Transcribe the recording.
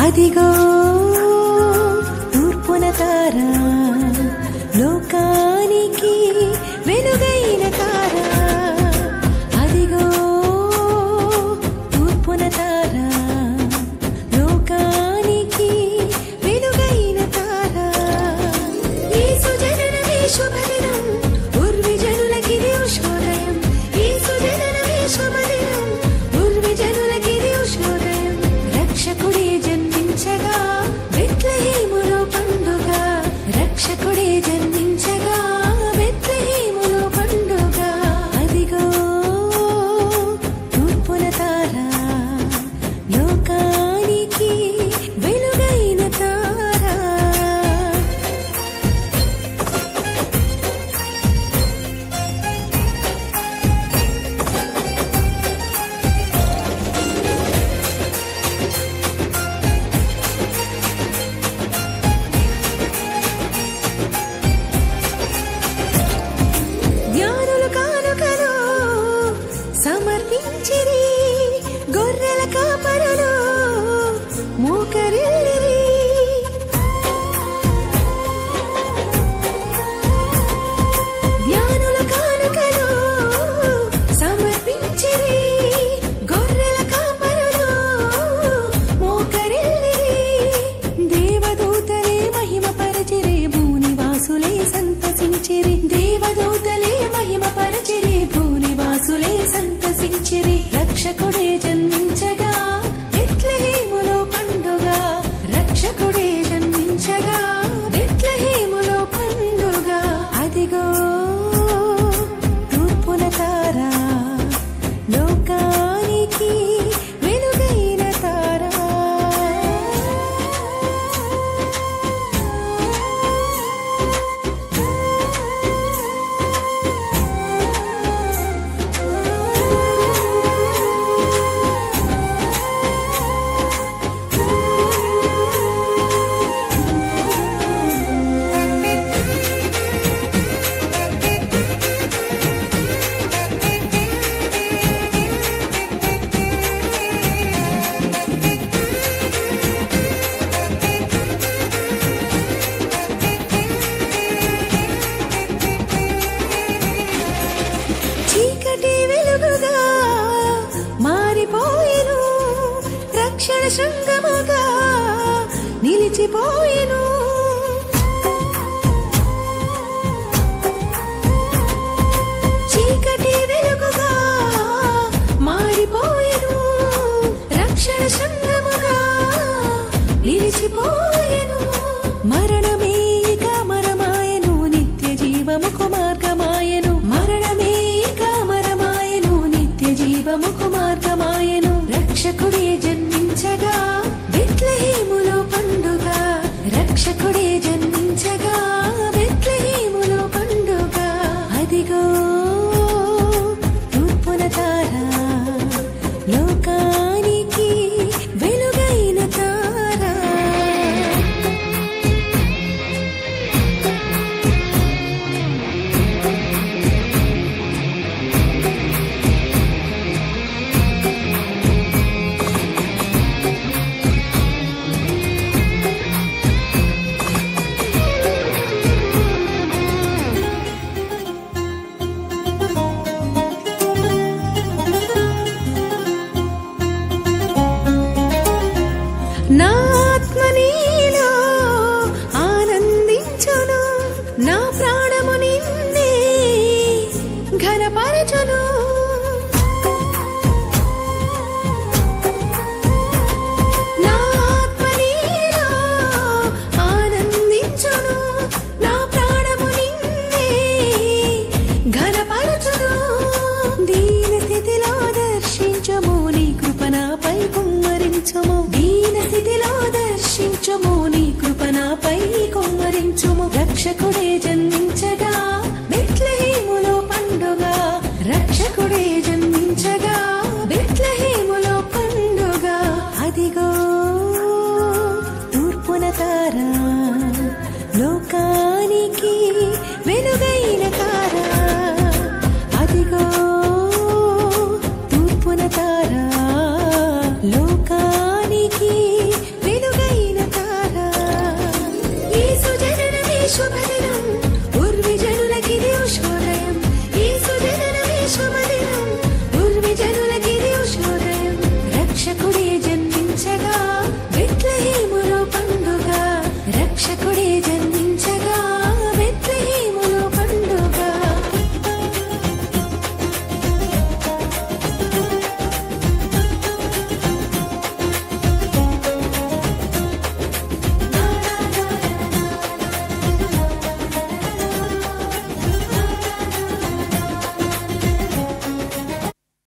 అదిగో తూర్పున తార, లోకానికి వెలుగైన తార. అదిగో తూర్పున తార, లోకానికి వెలుగైన తార. యేసు జననమే శుభదినం, ఉర్వి జనులకిది ఉషోదయం. యేసు జననమే శుభదినం, ఉర్వి జనులకిది ఉషోదయం. రక్షకుడే జన్మించగా బెత్లెహేములో పండుగ, రక్షకుడే జన్మించగా బెత్లెహేములో పండుగ. అదిగో తూర్పున తార, లోకానికి వెలుగైన తార. జ్ఞానులు కానుకలు సమర్పించిరి, గొర్రెల కాపరులు మోకరిల్లిరి. జ్ఞానుల కానుకలు సమర్పించిరి, గొర్రెల కాపరులు మోకరిల్లిరి. దేవదూతలే మహిమ పరచిరి, భూనివాసులే సంతసించిరి. దేవదూతలే మహిమ పరచిరి, భూనివాసులే సంతసించిరి. రక్షకుడే జన్మించగా బెత్లెహేములో పండుగ, రక్షకుడే జన్మించగా బెత్లెహేములో పండుగ. అదిగో తూర్పున తార, లోకానికి వెలుగైన తార. చీకటి వెలుగుగా మారిపోయెను, రక్షణ శృంగముగా నిలిచిపోయెను. చీకటి వెలుగుగా మారిపోయెను, రక్షణ శృంగముగా నిలిచిపోయెను. మరణమే ఇక మరమాయెను, నిత్య జీవముకు మార్గమాయెను. మరణమే ఇక మరమాయెను, నిత్య జీవముకు మార్గమాయెను. రక్షకుడే జన్మించగా బెత్లెహేములో పండుగ, రక్షకుడే జన్మించగా బెత్లెహేములో పండుగ. అదిగో తూర్పున తార, లోకానికి వెలుగైన తార. నా ఆత్మ నీలో ఆనందించును, నా ప్రాణము నిన్నే ఘనపరచును. నా ఆత్మ నీలో ఆనందించును, నా ప్రాణము నిన్నే ఘనపరచును. దీన స్థితిలో దర్శించము, నీ కృప నాపై కుమ్మరించుము. దీన స్థితిలో దర్శించుము, నీ కృప నాపై కుమ్మరించుము. రక్షకుడే జన్మ